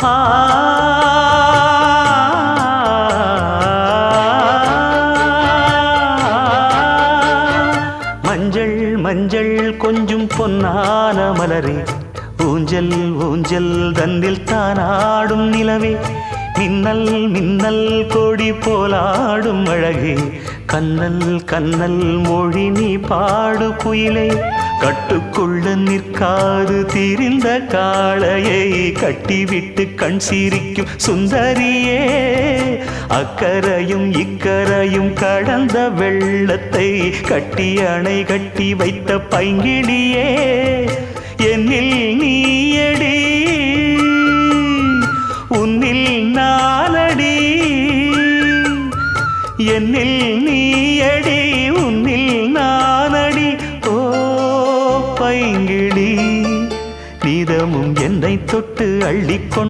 ஆ மஞ்சள் மஞ்சள் கொஞ்சம் பொன்னான மலரே ஊஞ்சல் ஊஞ்சல் தன்னில் தானாடும் நிலவே மின்னல் மின்னல் கொடி போலாடும் அழகே கண்ணல் கண்ணல் மொழி நீ பாடு குயிலே கட்டுக்குள்ள நிற்காது திரிந்த காளையை கட்டிவிட்டு கண் சிரிக்கும் சுந்தரியே அக்கரையும் இக்கரையும் கடந்த வெள்ளத்தை கட்டி அணை கட்டி வைத்த பைங்கிளியே என்னில் நீயடி உன்னில் நானடி என்னில் நீயடி உன்னில் நானடி ஓ பைங்கிளி நீதமும் என்னை தொட்டு அள்ளிக்கொண்டு